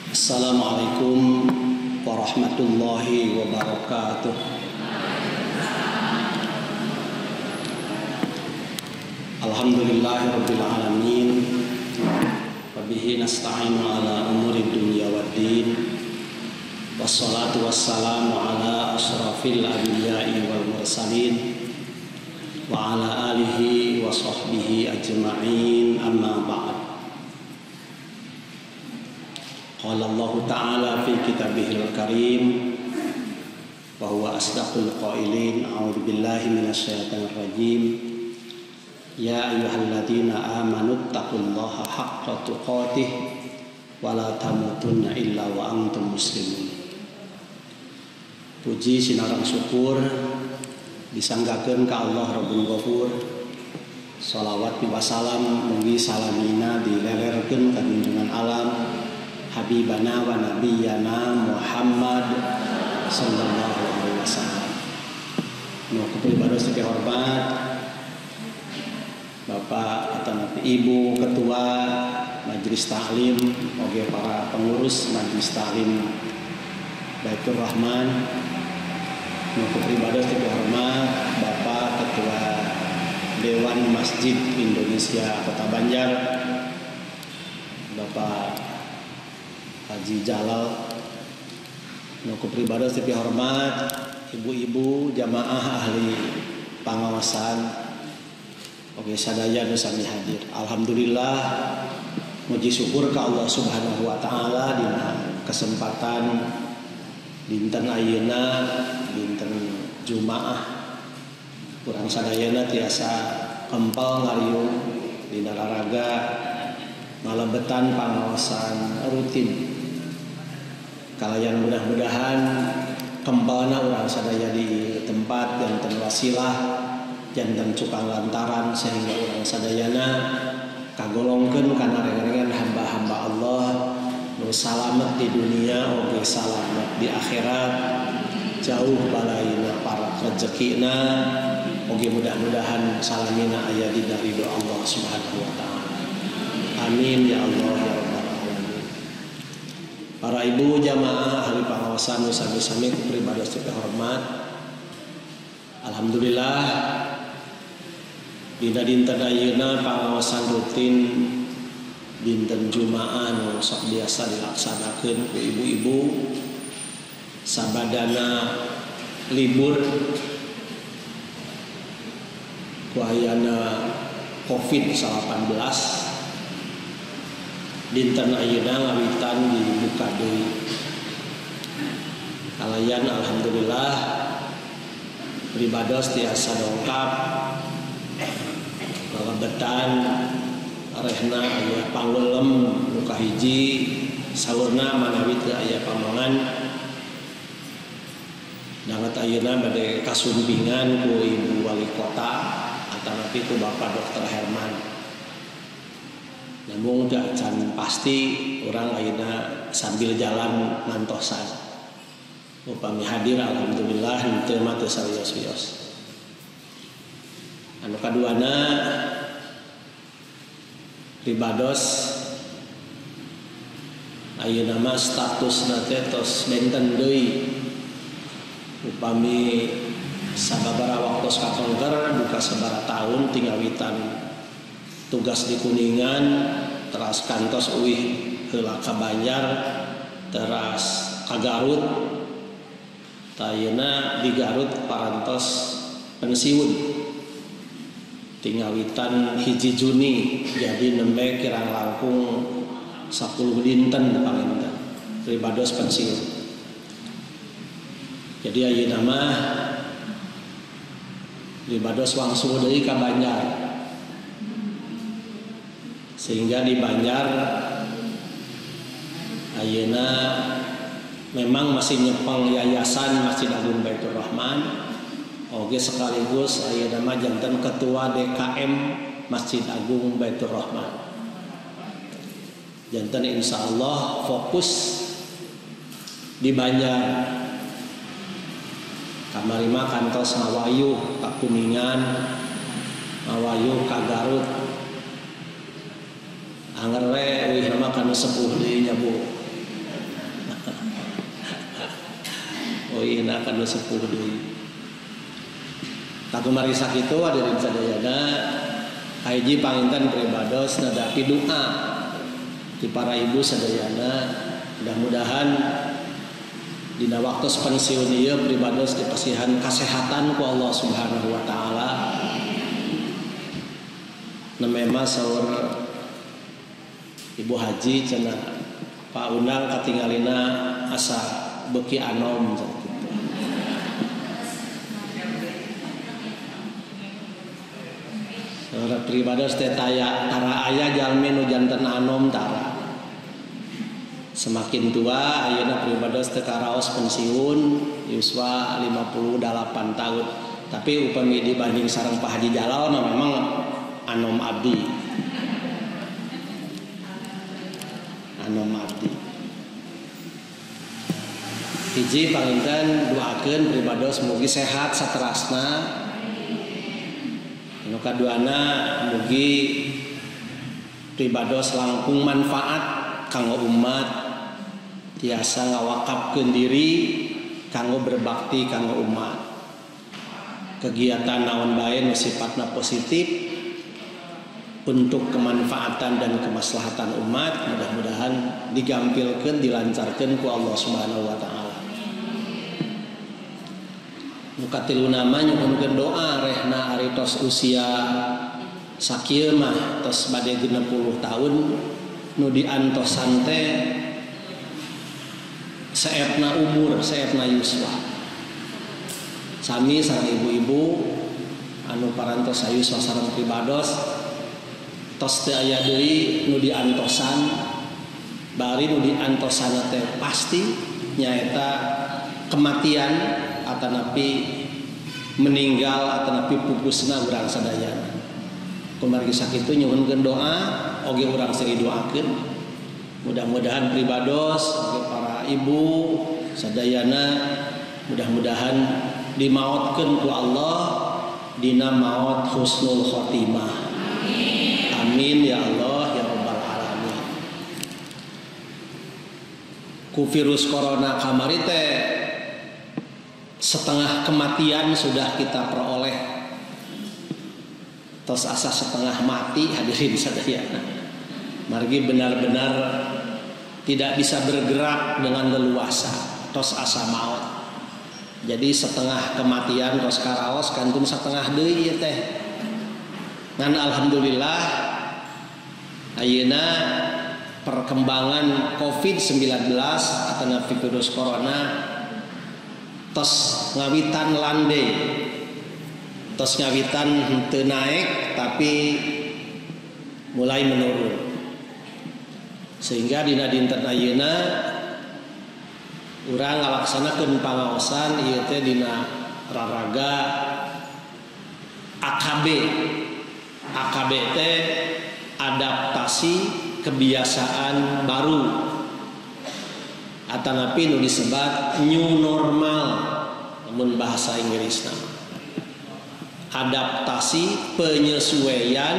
Assalamualaikum warahmatullahi wabarakatuh. Alhamdulillahirabbil alamin. Wa bihi nasta'inu ala umuri dunya waddin. Wassalatu wassalamu ala asyrafil anbiya'i wal mursalin wa ala alihi wa sahbihi ajma'in, amma ba'd. Qala Allah Ta'ala fi kitabihil karim wa huwa asdaqul qailin. A'udzu billahi minasy syaithanir rajim. Ya ayyuhalladzina amanu taqullaha haqqa tuqatih wa la tamutunna illa wa antum muslimun. Puji sinarang syukur disanggakeun ka Allah Rabbul Ghafur. Shalawat wa salam mugi salamina dilelerkeun ka junjungan alam Habibana wa Nabiyana Muhammad sallallahu alaihi wasallam. Nu kepribados teu hormat Bapak atau Ibu Ketua Majelis Ta'lim, oge para pengurus Majelis Ta'lim Baitur Rahman. Nu kepribados teu hormat Bapak Ketua Dewan Masjid Indonesia Kota Banjar, Bapak Haji Jalal. Nu kupribados teu hormat ibu-ibu jamaah ahli pangawasan oge sadaya nu sami hadir. Alhamdulillah, muji syukur ka Allah Subhanahu wa taala dina kesempatan dinten ayeuna dinten Jumaah urang sadayana tiasa kempal ngariung dina raraga ngalebetan pangawasan rutin. Kalayan mudah-mudahan kembana urang sadaya di tempat janten wasilah, janten cukang lantaran, sehingga urang sadayana kagolongkeun kana rengan-rengan hamba-hamba Allah nu salamet di dunia oge salamet di akhirat, jauh balaina para rezekina oge mudah-mudahan salamina aya dina ridho Allah Subhanahu wa taala. Amin ya Allah ya rabbal alamin. Para ibu jamaah ahli pengawasan nu sami-sami kupribados teu hormat. Alhamdulillah dina dinten ayeuna pengawasan rutin dinten Jumaah nu sok biasa dilaksanakeun ku ibu-ibu sabadana libur ku ayana COVID-19. Dinten ayeuna ngawitan dibuka deui. Kalayan alhamdulillah pribados tiasa dongkap ngalebetan rehna aya pangeulem nu kahiji saurna manawi teu aya pamongan. Danget ayeuna bade kasumpingan ku Ibu Wali Kota atanapi ku Bapak Dr. Herman. Namun gak can pasti orang ayeuna sambil jalan ngantosan. Upami hadir alhamdulillah henteu mah teu sarios-rios. Anu kaduana pribados ayeuna mah statusna teh tos benten deui. Upami sababaraha waktos kakengker buka sabaraha tahun tinggal witan tugas di Kuningan, teras kantos uih heula ka Banjar, teras ka Garut. Tayeuna di Garut parantos pensiun. Tingawitan hiji Juni, jadi nembe kirang langkung 10 dinten panginten pribados pensiun. Jadi ayeuna mah pribados wangsul deui ka Banjar. Sehingga di Banjar ayeuna memang masih nyepeng yayasan Masjid Agung Baitur Rahman, oge sekaligus ayeuna mah janten ketua DKM Masjid Agung Baitur Rahman. Janten insyaallah fokus di Banjar. Kamari mah kantos ngawayuh ka Kuningan, ngawayuh ka Garut. Angger we wih mah kana sepuh deui nya Bu. poina kana sepuh deui. Takumari sakitu hadirin sadayana hiji panginten pribados nadapi doa di para ibu sadayana mudah-mudahan dina waktu pensiun ieu pribados dipasihan kasehatan ku Allah Subhanahu wa taala. Namema saur Ibu Haji cenah Pak Undang katinggalina asa beuki anom kitu. Saur pribados teh tara aya jalmi nu janten anom tara. Semakin tua ayeuna pribados teh karaos pensiun yuswa 58 tahun. Tapi upami dibanding sareng Pak Haji Jalal mah memang anom abdi. Anom abdi. Hiji panginten doakeun pribados mugi sehat saterasna. Nu kaduana mugi pribados langkung manfaat kanggo umat tiasa ngawakafkeun diri kanggo berbakti kanggo umat. Kegiatan naon bae nu sifatna positif untuk kemanfaatan dan kemaslahatan umat mudah-mudahan digampilkeun dilancarkeun ku Allah Subhanahu wa taala. Nu katiluna mah nyuhunkeun doa rehna ari tos usia sakieu mah tos bade 60 tahun nu diantosan teh saepna umur saepna yuswa. Sami sareng ibu-ibu anu parantos sayuswa sareng pribados tos teu aya deui nu diantosan bari nu diantosan teh pasti nyaeta kematian atanapi meninggal atanapi pupusna urang sadayana. Kumargi sakitu nyuhunkeun doa oge urang sering doakeun mudah-mudahan pribados oge para ibu sadayana mudah-mudahan dimaotkeun ku Allah dina maot husnul khotimah. Amin ya Allah ya rabbal alamin. Ku virus corona kamari teh setengah kematian sudah kita peroleh. Tos asa setengah mati hadirin sadayana. Margi benar-benar tidak bisa bergerak dengan leluasa. Tos asa maut. Jadi setengah kematian tos karaos kantun setengah deui ieu teh. Ngan alhamdulillah ayeuna perkembangan COVID-19 atau virus corona tos ngawitan landai, tos ngawitan teu naik tapi mulai menurun. Sehingga dina dinten ayeuna urang ngalaksanakeun pangaosan ieu teh dina raraga AKB. AKB teh adaptasi kebiasaan baru. Atanapi nu disebut new normal namun bahasa Inggrisna. Adaptasi penyesuaian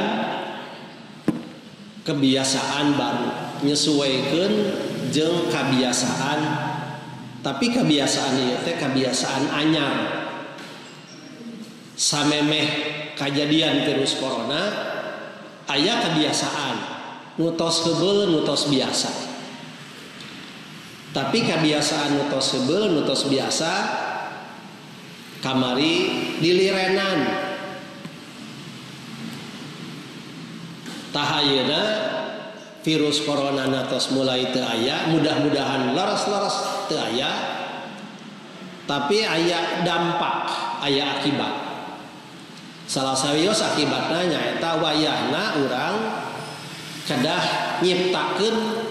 kebiasaan baru, nyesuaikeun jeung kebiasaan tapi kebiasaan ieu teh kebiasaan anyar. Samemeh kajadian virus corona aya kebiasaan nu tos heubeul nu tos biasa. Tapi kebiasaan nutos sebel, nutos biasa kamari dilirenan. Tahayeuna virus corona natos mulai teu aya, mudah-mudahan leres-leres teu aya. Tapi aya dampak, aya akibat. Salah sawios akibatna nyaeta wayahna urang kedah nyiptakeun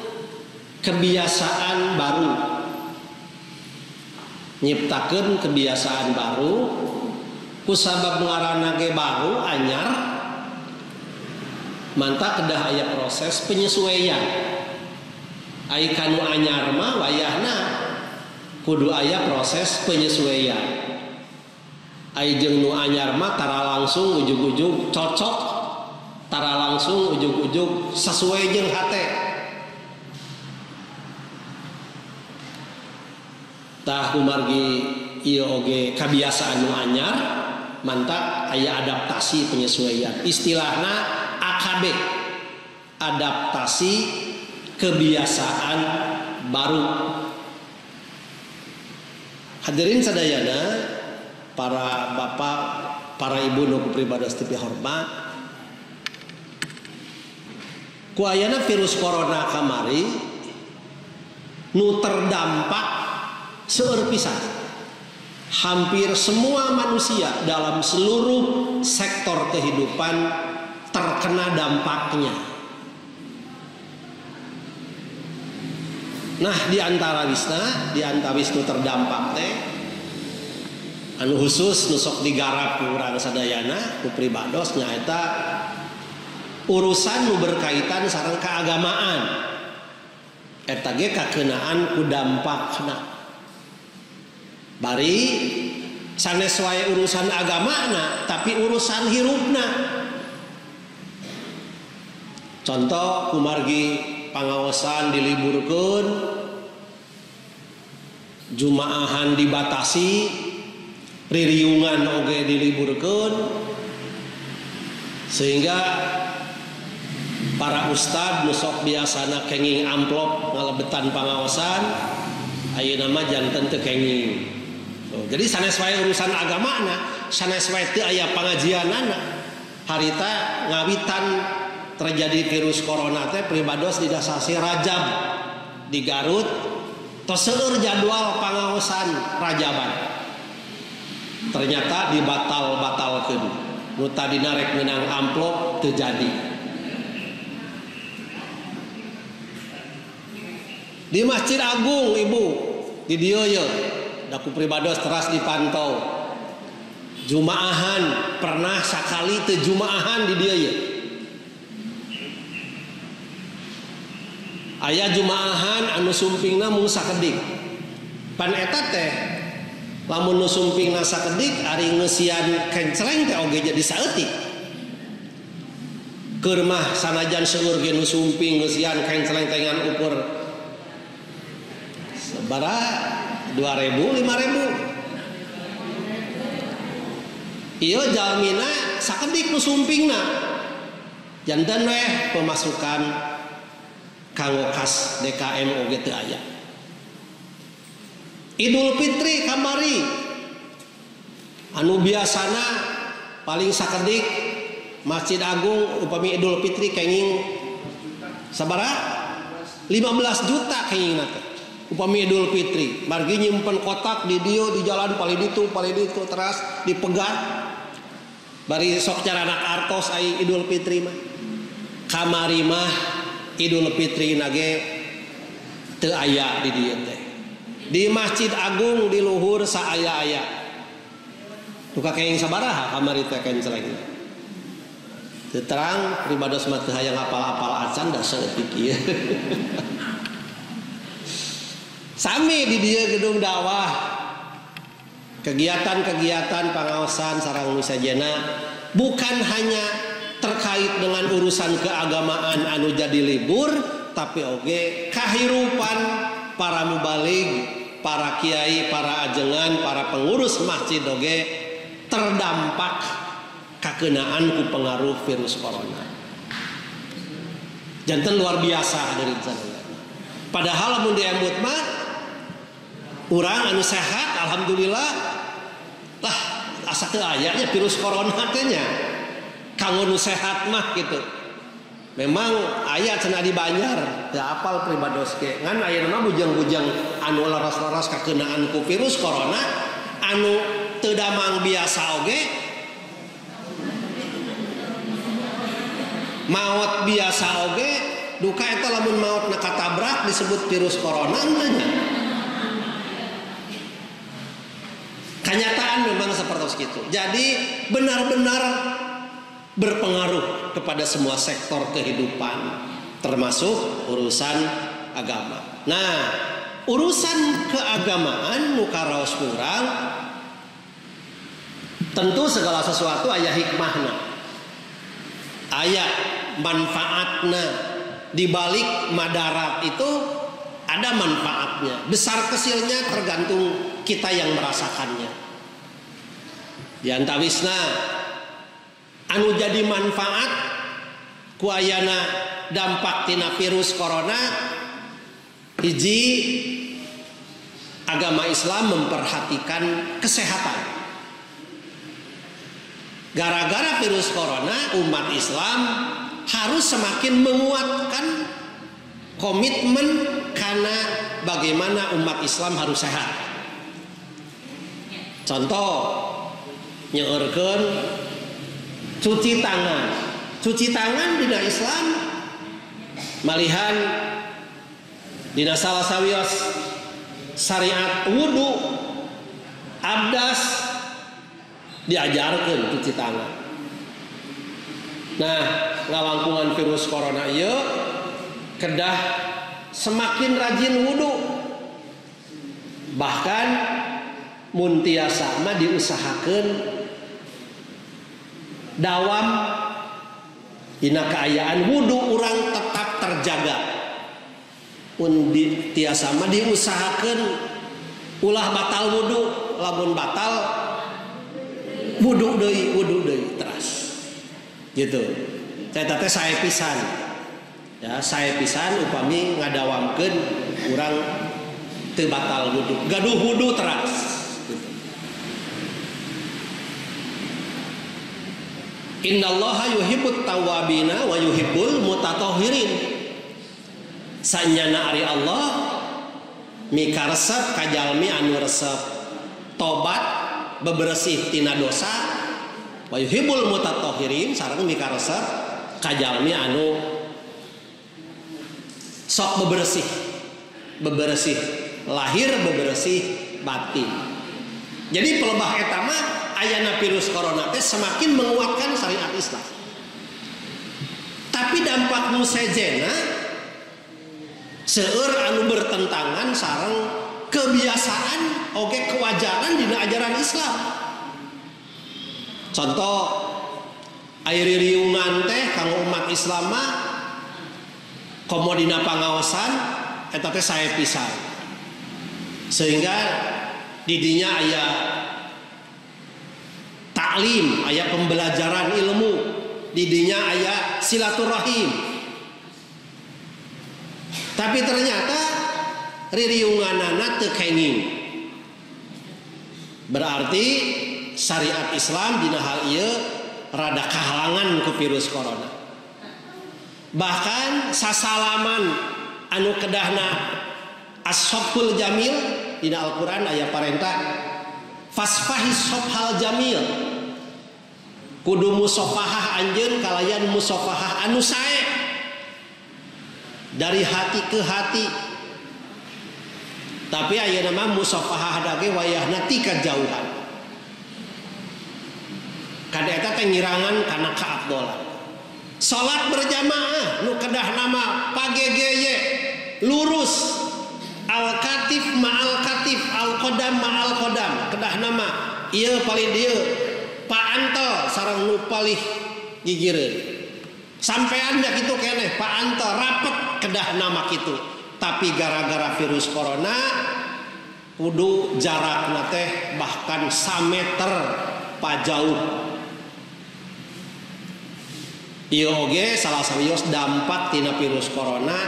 kebiasaan baru, nyiptakeun kebiasaan baru kusabab ngaranna ge baru anyar manta kedah aya proses penyesuaian. Ai kanu anyar mah wayahna kudu aya proses penyesuaian. Ai jeung nu anyar mah tara langsung ujug-ujug cocok, tara langsung ujug-ujug sesuai jeung hate. Tah kumargi ieu oge kabiasaan nu anyar, mantap aya adaptasi penyesuaian. Istilahna AKB, adaptasi kebiasaan baru. Hadirin sadayana, para bapak, para ibu nu pribadi tipi hormat, ku ayana virus corona kamari nu terdampak seueur pisan. Hampir semua manusia dalam seluruh sektor kehidupan terkena dampaknya. Nah, di antara wisnu terdampak teh anu khusus nusok digarap urang sadayana ku pribados nyaeta urusan nu berkaitan sareng keagamaan. Eta ge kakeunaan ku dampakna. Bari sanes wae urusan agamana tapi urusan hirupna. Contoh kumargi pangaosan diliburkeun, jumaahan dibatasi, ririungan oge diliburkeun, sehingga para ustad nu sok biasana kenging amplop ngalebetan pangaosan ayeuna mah janten teu kenging. Jadi sanes wae urusan agamana, sanes wae teu aya pangajianana, harita ngawitan terjadi virus corona teh pribados di dasasi Rajab di Garut tos seueur jadwal pangaosan Rajaban. Ternyata dibatal-batalkeun. Nu tadina rek meunang amplop teu jadi. Di Masjid Agung Ibu, di dieu ye daku pribados teras dipantau. Jumaahan pernah sakali teu jumaahan di dieu ye. Aya jumaahan anu sumpingna mung sakedik. Pan eta teh lamun nu sumpingna sakedik ari ngeusian kenceleng teh oge jadi saeutik. Keur mah sanajan seueur ge nu sumping ngeusian kenceleng teh ngan ukur sabara 2.000 5.000. Ieu jalmina sakedik nu sumpingna. Janten we pemasukan kanggo kas DKM oge teu aya. Idul Fitri kamari anu biasana paling sakedik Masjid Agung upami Idul Fitri kenging sabara 15 juta kengingna teh upami Idul Fitri. Margi nyimpen kotak di dieu di jalan paling ditu teras dipegat. Bari sok cara anak artos ai Idul Fitri mah. Kamari mah Idul Fitri nage teu aya di dieu teh. Di Masjid Agung di luhur saaya-aya. Tuka kenging sabaraha kamari teh kenceleng. Teu terang pribados mah teu hayang apal-apal acan da saeutik ieu. Sami di dieu gedung dakwah. Kegiatan-kegiatan pangaosan sareng nu sajena bukan hanya terkait dengan urusan keagamaan anu jadi libur, tapi oge kahirupan para mubalig, para kiai, para ajengan, para pengurus masjid oge terdampak kakeunaan ku pengaruh virus corona. Janten luar biasa dari sana. Padahal mun diambut mah urang anu sehat alhamdulillah lah asa teu aya nya virus corona teh nya. Kanggo nu sehat mah gitu. Memang aya cenah di Banjar, teu apal pribados ge. Ngan ayeuna mah bujang-bujang anu laras-laras kakeunaan ku virus corona, anu teu damang biasa oge. Maot biasa oge, duka eta lamun maotna katabrak disebut virus corona nya. Kenyataan memang seperti itu. Jadi benar-benar berpengaruh kepada semua sektor kehidupan termasuk urusan agama. Nah, urusan keagamaan mukaraos kurang tentu segala sesuatu aya hikmahna, aya manfaatna. Di balik madarat itu ada manfaatnya. Besar kecilnya tergantung kita yang merasakannya. Di antawisna anu jadi manfaat kuayana dampak tina virus corona, hiji agama Islam memperhatikan kesehatan. Gara-gara virus corona, umat Islam harus semakin menguatkan komitmen karena bagaimana umat Islam harus sehat. Contoh nyeurkeun cuci tangan. Cuci tangan dina Islam malihan dina salah sawios syariat wudu abdas diajarkan cuci tangan. Nah, ngalangkungan virus corona ieu kedah semakin rajin wudu. Bahkan mun tiasa mah diusahakeun dawam dina kaayaan wudu urang tetap terjaga. Mun tiasa mah diusahakeun ulah batal wudu, lamun batal wudu deui terus. Gitu. Eta teh sae pisan. Ya, sae pisan upami ngadawamkeun urang teu batal wudu. Gaduh wudu terus. Gitu. Innallaha yuhibbut tawwabina wa yuhibbul mutatahhirin. Sanyana ari Allah mikaresep kajalmi anu resep tobat bebersih tina dosa, wa yuhibbul mutatahhirin sareng mikaresep kajalmi anu sok bebersih lahir bebersih batin. Jadi pelebah eta mah ayana virus corona teh semakin menguatkan syariat Islam. Tapi dampak nu sejena seueur anu bertentangan sareng kebiasaan oge kewajaran dina ajaran Islam. Contoh air riungan teh kanggo umat Islam mah komo dina pangaosan eta teh sae pisan. Sehingga didinya aya taklim, aya pembelajaran ilmu, didinya aya silaturahim. Tapi ternyata ririunganana teu kenging. Berarti syariat Islam dina hal ieu rada kahalangan ku virus corona. Bahkan sasalaman anu kedahna as-sabhul jamil dina Al-Qur'an aya parentah fasfahis sabhal jamil. Kudu musafahah anjeun kalayan musafahah anu sae. Dari hati ke hati. Tapi ayeuna mah musafahah dage wayahna ti kajauhan. Kada eta teh ngirangan kana kaabdolan. Salat berjamaah nu kedah nama pagegeye lurus al-katif ma'al katif al-qadam ma'al qadam kedah nama ieu palih dieu paantel sareng nu palih gigireun. Sampean da kitu keneh paantel rapet kedah nama kitu. Tapi gara-gara virus corona kudu jarakna teh bahkan 1 meter pajauh. Ieu oge salah sawios dampak tina virus corona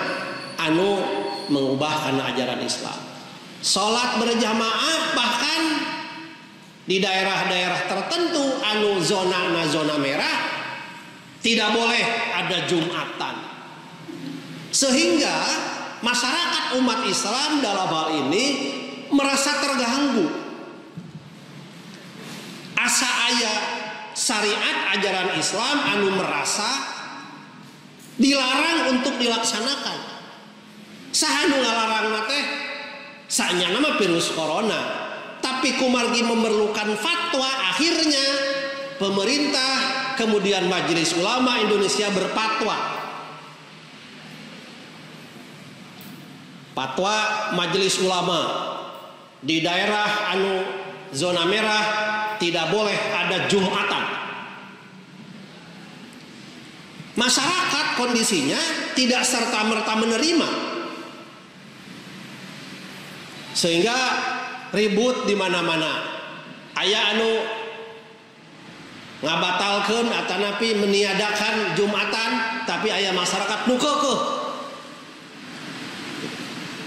anu mengubah kana ajaran Islam. Salat berjamaah bahkan di daerah-daerah tertentu anu zona merah tidak boleh ada Jumatan. Sehingga masyarakat umat Islam dalam hal ini merasa terganggu. Asa aya syariat ajaran Islam anu merasa dilarang untuk dilaksanakan. Saha nu ngalarangna teh? Sanyana mah virus corona. Tapi kumargi memerlukan fatwa, akhirnya pemerintah kemudian Majelis Ulama Indonesia berfatwa. Fatwa Majelis Ulama di daerah anu zona merah tidak boleh ada Jumatan. Masyarakat kondisinya tidak serta-merta menerima. Sehingga ribut di mana-mana. Aya anu ngabatalkeun atanapi meniadakan Jumatan, tapi aya masyarakat nu keukeuh.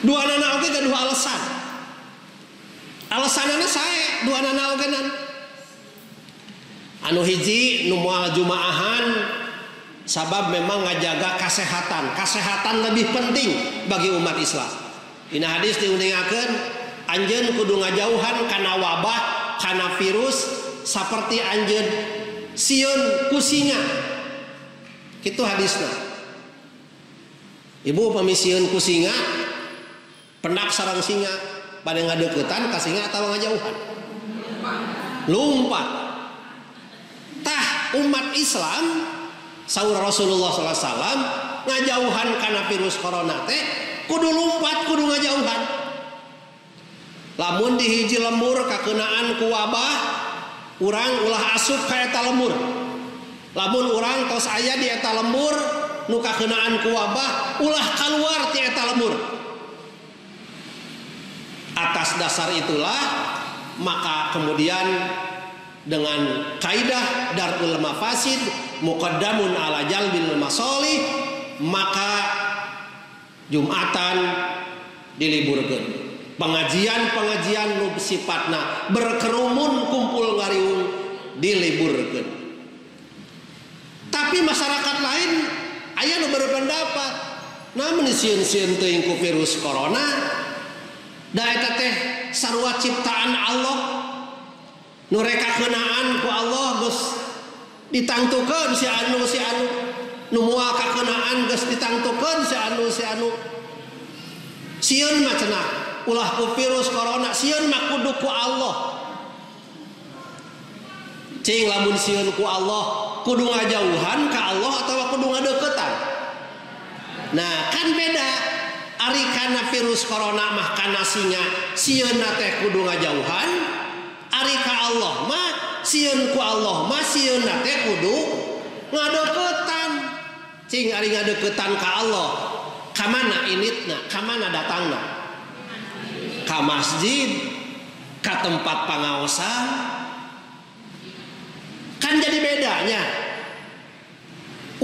Duanana oge gaduh alasan. Alasanana sae duanana oge nan. Anu hiji nu moal jumaahan sabab memang ngajaga kesehatan. Kesehatan lebih penting bagi umat Islam. Dina hadis diundingakeun anjeun kudu ngajauhan kana wabah, kana virus saperti anjeun sieun ku singa. Kitu hadisna. Ibu upami sieun ku singa, pendak sareng singa, bade ngadeuketan ka singa atawa ngajauhan? Lumpat. Tah umat Islam saur Rasulullah SAW ngajauhan kana virus corona teh kudu lumpat, kudu ngajauhan. Lamun di hiji lembur kakeunaan ku wabah, urang ulah asup ka eta lembur. Lamun urang tos aya di eta lembur nu kakeunaan ku wabah, ulah kaluar ti eta lembur. Atas dasar itulah maka kemudian dengan kaidah darul mafasid muqaddamun ala jalbil masalih, maka Jumatan diliburkeun. Pengajian-pengajian nu sifatna berkerumun kumpul ngariung diliburkeun. Tapi masyarakat lain aya nu berpendapat namun sieun-sieun teuing ku virus corona da eta teh sarua ciptaan Allah nu reka keunaan ku Allah geus ditangtukeun si anu nu moal kakeunaan geus ditangtukeun si anu sieun mah cenah ulah ku virus corona, sieun mah kudu ku Allah. Cing lamun sieun ku Allah kudu ngajauhan ka Allah atawa kudu ngadeuketan? Nah kan beda. Ari kana virus corona mah kana singa, sieunna teh kudu ngajauhan. Ari ka Allah mah sieun ku Allah mah sieunna teh kudu ngadeuketan. Cing ari ngadeuketan ka Allah, ka mana initna, ka mana datangna? Ka masjid, ka tempat pangaosan. Kan jadi bedanya.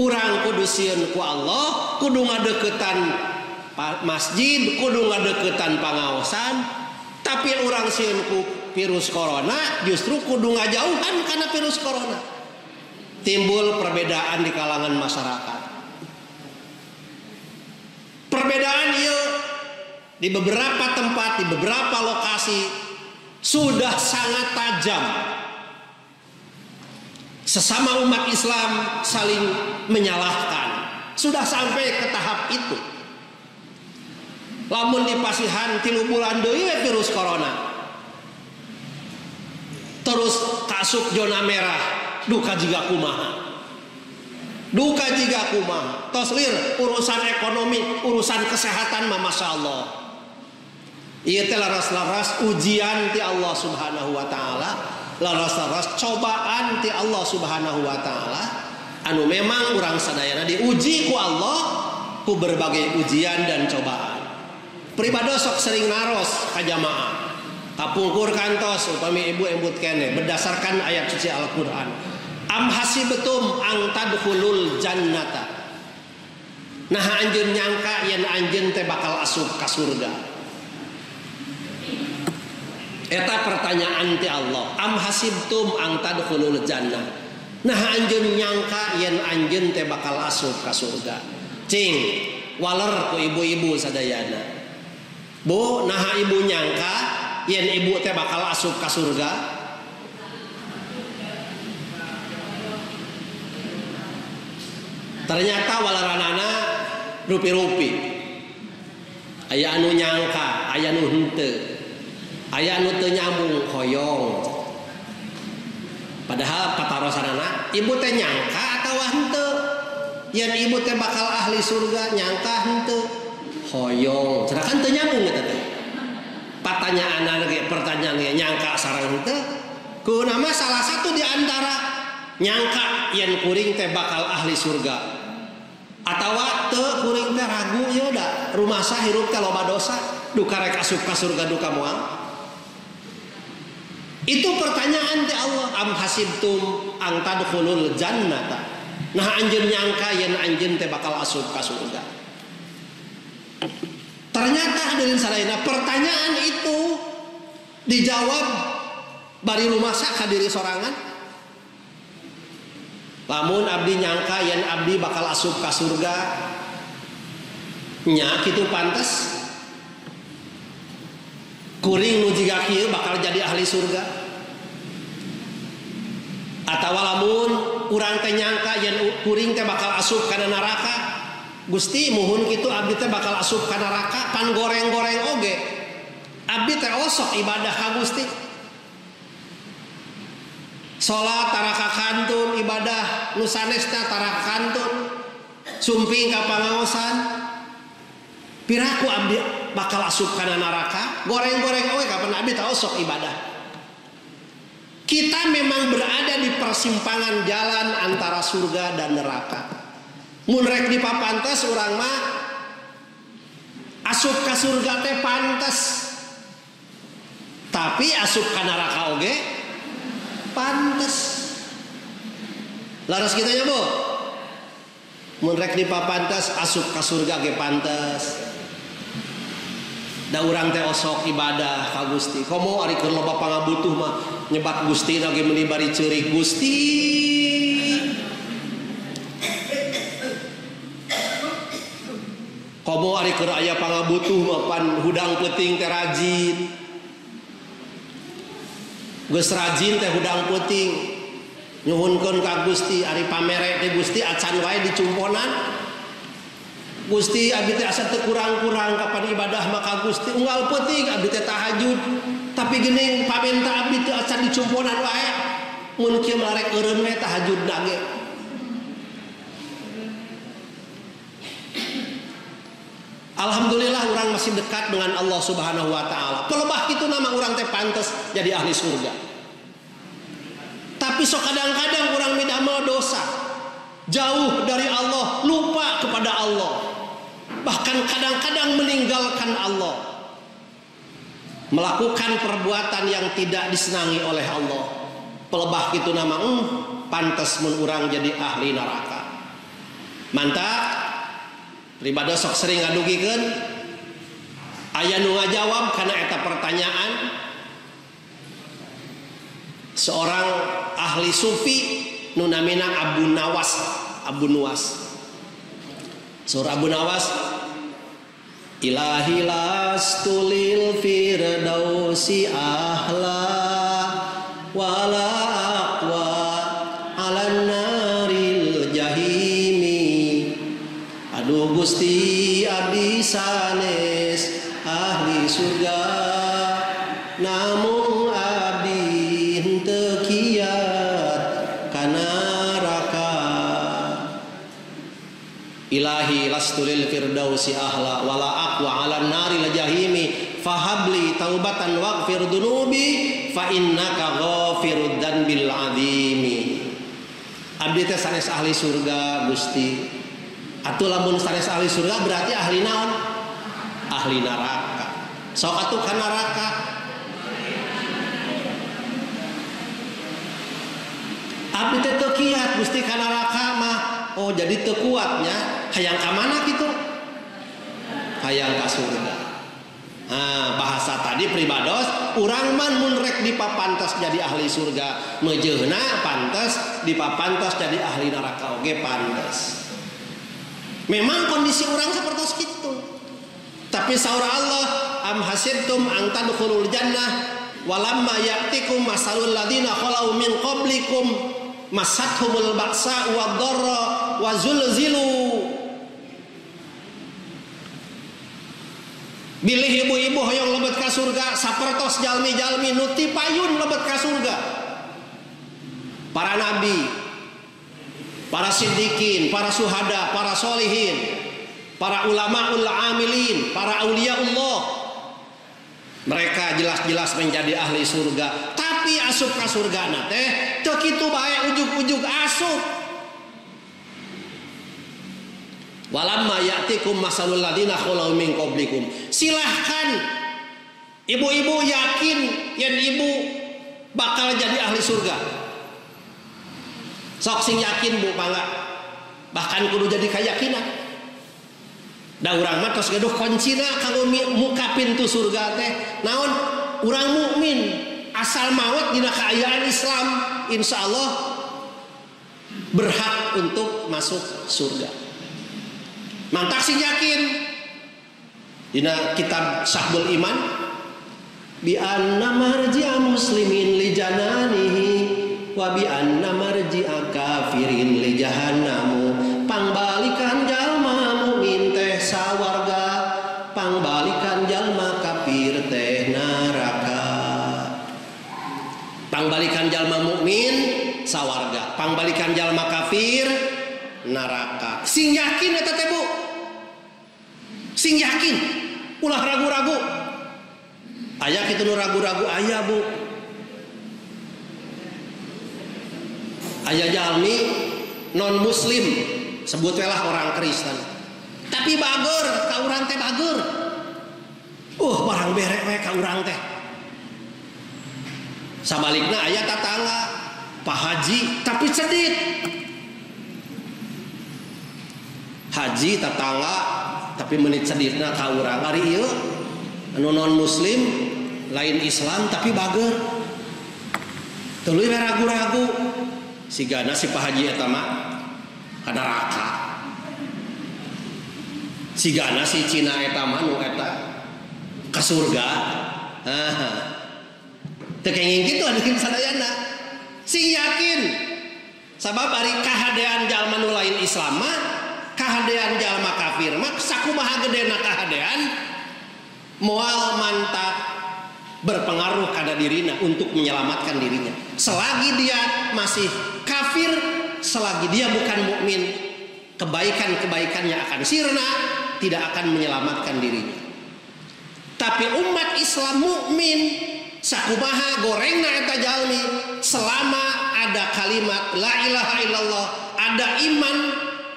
Urang kudu sieun ku Allah, kudu ngadeuketan masjid, kudu ngadeuketan pangaosan. Tapi urang sieun ku virus corona justru kudu ngajauhan karena virus corona. Timbul perbedaan di kalangan masyarakat. Perbedaan ieu di beberapa tempat, di beberapa lokasi sudah sangat tajam. Sesama umat Islam saling menyalahkan. Sudah sampai ke tahap itu. Lamun di Pasihan 3 bulan deui virus corona. Terus kasuk zona merah, duka jiga kumaha. Duka jiga kumaha. Tos lir urusan ekonomi, urusan kesehatan mah masyaallah. Ieu teh laras-laras ujian ti Allah Subhanahu wa taala, laras-laras cobaan ti Allah Subhanahu wa taala anu memang urang sadayana diuji ku Allah ku berbagai ujian dan cobaan. Pribados sok sering naros ka jamaah. Kapungkur kantos upami ibu embut kene berdasarkan ayat suci Al-Qur'an. Am hasibtum ang tadkhulul jannata. Nah anjeun nyangka yen anjeun teh bakal asup ka surga. Eta pertanyaan ti Allah. Am hasibtum ang tadkhulul jannah. Nah anjeun nyangka yen anjeun teh bakal asup ka surga. Cing, waler ku ibu-ibu sadayana. Bu, nah ibu nyangka yen ibu teh bakal asup ka surga? Ternyata walaranana rupi-rupi. Aya anu nyangka, aya anu henteu. Aya anu teu nyambung hoyong. Padahal patarosanana ibu teh nyangka atawa henteu? Yen ibu teh bakal ahli surga nyangka henteu? Hoyong. Cenah kan teu nyambung eta teh. Pertanyaan ge nyangka sareng henteu. Kunaon salah satu di antara nyangka yen kuring teh bakal ahli surga. Atawa teu kuring teh ragu ieu da rumasa hirup teh loba dosa. duka rek asup ka surga duka moal. Itu pertanyaan ti Allah, am hasibtum ang tadkhulul jannata. Nah anjeun nyangka yen anjeun teh bakal asup ka surga. Ternyata hadirin sadayana pertanyaan itu dijawab bari rumasak ka diri sorangan. Lamun abdi nyangka yen abdi bakal asup ka surga, nya kitu pantes. Kuring nu jiga kieu bakal jadi ahli surga. Atawa lamun urang teh nyangka yen kuring teh bakal asup kana neraka, Gusti muhun kitu abdi teh bakal asup ka neraka, pan goreng-goreng oge. Abdi teh osok ibadah ka Gusti. Salat taraka kantun, ibadah nu sanesna taraka kantun, sumping ka pangaosan. Piraku abdi bakal asup kana neraka, goreng-goreng oge kapan abdi teh osok ibadah. Kita memang berada di persimpangan jalan antara surga dan neraka. Mun rek dipapantes urang mah asup ka surga teh pantes. Tapi asup ka neraka oge pantes. Laras kita nya, Bu. Mun rek dipapantes asup ka surga ge pantes. Da urang teh osok ibadah ka Gusti. Komo ari keur loba pangabutuh mah nyebat Gusti lagi meuli bari ceurik Gusti. Komo ari keur aya pangabutuh mah pan hudang peuting teh rajin. Geus rajin teh hudang peuting nyuhunkeun ka Gusti ari pamere teh Gusti acan wae dicumponan. Gusti abdi teh asa teu kurang-kurang kapan ibadah maka Gusti unggal peuting abdi teh tahajud tapi geuning pamenta abdi teu acan dicumponan wae mun kieu marek eureun we tahajudna ge. Alhamdulillah urang masih dekat dengan Allah Subhanahu wa taala. Pelebah kitu nama urang teh pantes jadi ahli surga. Tapi sok kadang-kadang urang midamel dosa. Jauh dari Allah, lupa kepada Allah. Bahkan kadang-kadang meninggalkan Allah, melakukan perbuatan yang tidak disenangi oleh Allah. Pelebah gitu nama pantas mun urang jadi ahli neraka. Mantap. Pribadi sok sering ngadugikeun aya nu ngajawab kana eta pertanyaan. Seorang ahli sufi nu namina Abu Nuwas. Surah Abu Nawas, Ilahi lastulil firdausi ahla wala aqwa alan naril jahimi. Aduh Gusti abdi sanes ahli surga, namun abdi henteu kiat kana neraka. Ilahi lastulil firdausi ahla wala aqwa ala naril jahimi fahabli taubatan waghfir dunubi fa innaka ghafirud dzanbil azimi. Abdi teh sanes ahli surga Gusti. Atuh lamun sanes ahli surga berarti ahli naon? Ahli neraka. Sok atuh ka neraka. Abdi teh teu kiat Gusti ka neraka mah. Oh jadi teu kuatnya hayang ka mana kitu? Hayang ka surga. Nah, bahasa tadi pribados urang man mun rek dipapantos jadi ahli surga, mejeuna pantes dipapantos jadi ahli neraka oge pantes. Memang kondisi orang seperti itu. Tapi saur Allah, am hasibtum an tadkhulul jannah walamma ya'tikum masalul ladina khalau min qablikum masathumul ba'sa wad-dharra wa zulzilu. Bilih ibu-ibu hoyong lebet ka surga sapertos jalmi-jalmi nu ti payun lebet ka surga. Para nabi, para siddiqin, para syuhada, para solihin, para ulamaul amilin, para auliaullah, mereka jelas-jelas menjadi ahli surga. Tapi asup ka surgana teh teu kitu bae ujug-ujug asup. Walamma ya'tikum masalul ladzina khalau min qablikum. Silahkan ibu-ibu yakin yen ibu bakal jadi ahli surga. Sok sing yakin bu pangga. Bahkan kudu jadi keyakinan. Da urang mah tos gaduh kuncina kanggo muka pintu surga teh. Naon? Urang mukmin asal maot dina kaayaan Islam, insyaallah berhak untuk masuk surga. Mantap sih yakin dina kitab Syahbul Iman bi anna marji'a muslimin li jananihi wa bi anna marji'a kafirin li jahannamu. Pangbalikan jalma mukmin teh sawarga, pangbalikan jalma kafir teh neraka. Pangbalikan jalma mukmin sawarga, pangbalikan jalma kafir neraka. Sing yakin eta teh Bu, sing yakin ulah ragu-ragu. Aya kitu nu ragu-ragu aya Bu. Aya jalmi non muslim sebut lah orang Kristen tapi bager ka urang teh bager. Barang berek we ka urang teh. Sabalikna aya tatangga Pak Haji tapi cedit. Haji tatangga tapi menit ceditna ka urang ari ieu anu non muslim lain Islam tapi bager. Tuluy ragu-ragu sigana si Pak Haji eta mah ka neraka. Sigana si Cina eta mah nu eta ka surga. Teu kenging kitu adeui sadayana. Sing yakin sabab ari kahadean jalma nu lain Islam mah kahadean jalma kafir mah sakumaha gedena kahadean moal mantap berpengaruh kada dirina untuk menyelamatkan dirinya. Selagi dia masih kafir, selagi dia bukan mukmin, kebaikan-kebaikannya akan sirna, tidak akan menyelamatkan dirinya. Tapi umat Islam mukmin sakumaha gorengna eta jalmi selama ada kalimat la ilaha illallah, ada iman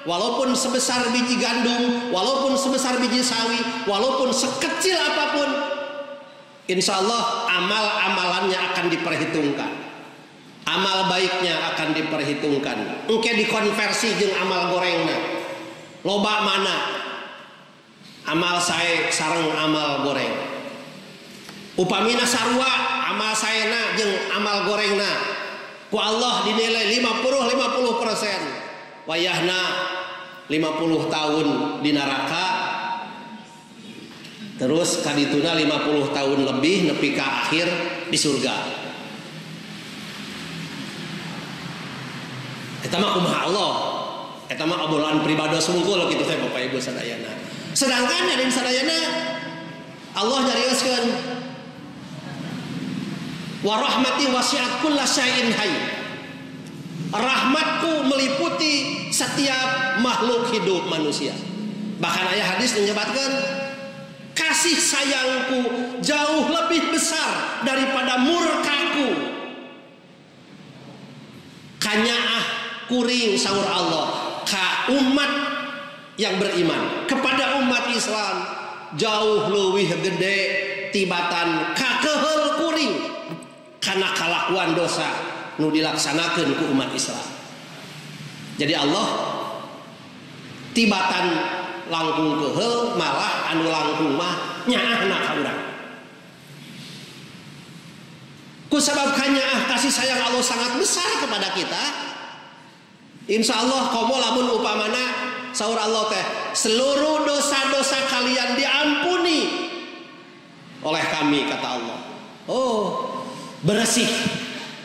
walaupun sebesar biji gandum, walaupun sebesar biji sawi, walaupun sekecil apapun, insyaallah amal-amalannya akan diperhitungkan. Amal baiknya akan diperhitungkan. Engke dikonversi jeung amal gorengna. Loba mana amal sae sareng amal goreng. Upamina sarua amal saena jeung amal gorengna ku Allah dinilai 50% wayahna 50 tahun di neraka, terus kadituna 50 tahun lebih nepi ka akhir di surga. Eta mah kumaha Allah, eta mah obrolan pribados hungkul kitu teh Bapak Ibu sadayana. Sedangkan yang sadayana Allah nyarioskeun wa rahmati wasi'at kulla syai'in hayy. Rahmatku meliputi setiap makhluk hidup manusia. Bahkan aya hadis menyebutkan kasih sayangku jauh lebih besar daripada murkaku. Kanyaah kuring saur Allah ka umat yang beriman, kepada umat Islam jauh leuwih gede tibatan ka keheul kuring kana kalakuan dosa nu dilaksanakeun ku umat Islam. Jadi Allah tibatan langkung keheul malah anu langkung mah nyaahna ka urang. Kusabab kanyaah kasih sayang Allah sangat besar kepada kita, insyaallah komo lamun upamana saur Allah teh seluruh dosa-dosa kalian diampuni oleh kami kata Allah. Bersih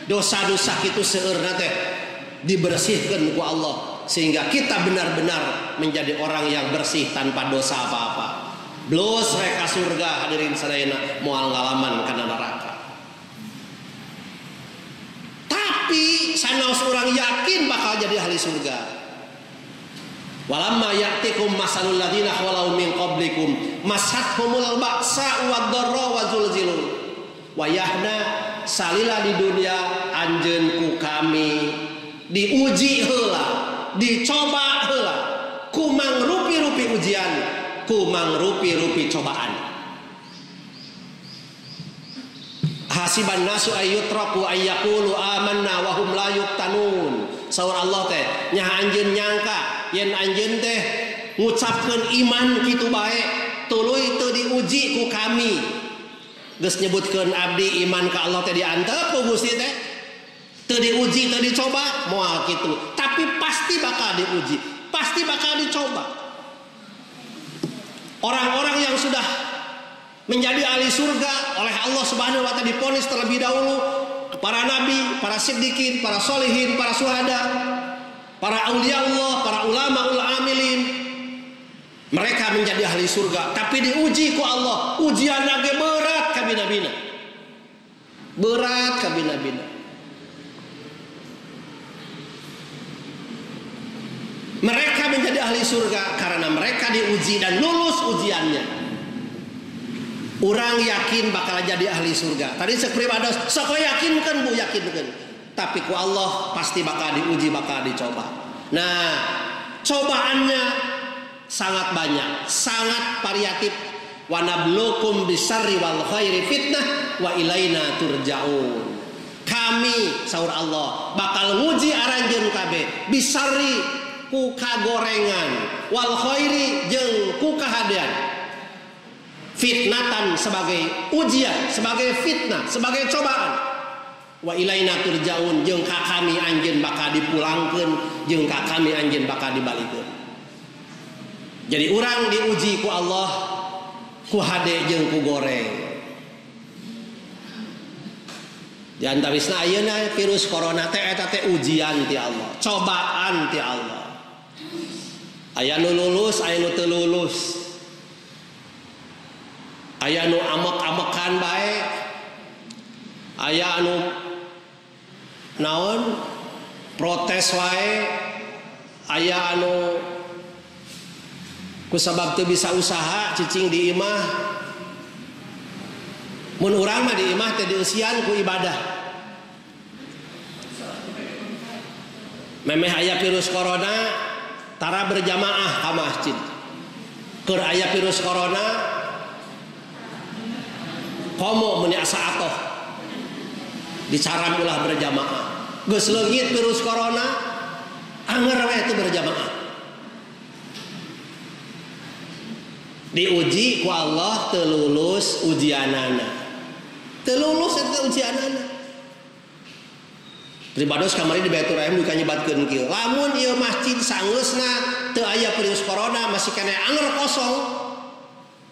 dosa-dosa kitu seueurna teh dibersihkeun ku Allah sehingga kita benar-benar menjadi orang yang bersih tanpa dosa apa-apa. Blos rek ka surga hadirin sadayana moal ngalaman kana neraka. Tapi sanes urang yakin bakal jadi ahli surga. Walamma ya'tikum masalul ladzina khalau min qablikum mashathumul ba'sa wad-dharra wa zulzilu wa yahna salila di dunia anjeun ku kami diuji heula, dicoba heula kumang rupi-rupi ujian, kumang rupi-rupi cobaan. Hasiban nasu ayyutraku ayyaqulu amanna wa hum la yuftanun. Saur Allah teh nya anjeun nyangka yen anjeun teh ngucapkeun iman kitu bae tuluy teu diuji ku kami. Geus nyebutkeun abdi iman ka Allah teh diantep ku Gusti teh teu diuji teu dicoba moal kitu, tapi pasti bakal diuji, pasti bakal dicoba. Orang-orang yang sudah menjadi ahli surga oleh Allah Subhanahu wa taala diponis terlebih dahulu, para nabi, para siddiqin, para solihin, para syuhada, para aulia Allah, para ulama ul amilin, mereka menjadi ahli surga, tapi diuji ku Allah, ujian lagi berat ka bina-bina, berat ka bina-bina. Mereka menjadi ahli surga karena mereka diuji dan lulus ujiannya. Orang yakin bakal jadi ahli surga. Tadi sekpribados, sok yakinkan bu, yakinkan. Tapi ku Allah pasti bakal diuji, bakal dicoba. Nah, cobaannya sangat banyak, sangat variatif. Wa nabluukum bisarri wal khairi fitnah wa ilaina turja'un. Kami saur Allah bakal nguji aranjeun kabeh bisarri ku kagorengan wal khairi jeung ku kahadean. Fitnatan sebagai ujian, sebagai fitnah, sebagai cobaan. Wa ilaina turja'un jeung ka kami anjeun bakal dipulangkeun, jeung ka kami anjeun bakal dibalikeun. Jadi urang diuji ku Allah, ku hade jeung ku goreng. Di antawisna ayeuna virus corona teh eta teh ujian ti Allah, cobaan ti Allah. Aya nu lulus, aya nu teu lulus. Aya anu amek-amekan bae, aya anu naon protes wae, aya anu kusabab teu bisa usaha cicing di imah. Mun urang mah di imah teh dieusian ku ibadah. Memeh aya virus corona tara berjamaah ka masjid. Keur aya virus corona komo meni asa atoh dicaram ulah berjamaah. Geus leungit virus corona anger we teu berjamaah. Diuji ku Allah teu lulus ujianana. Teu lulus eta ujianana. Pribados kamari di Baitur Rahim duka nyebatkeun kieu. Lamun ieu masjid sangeusna teu aya virus corona masih kene anger kosong.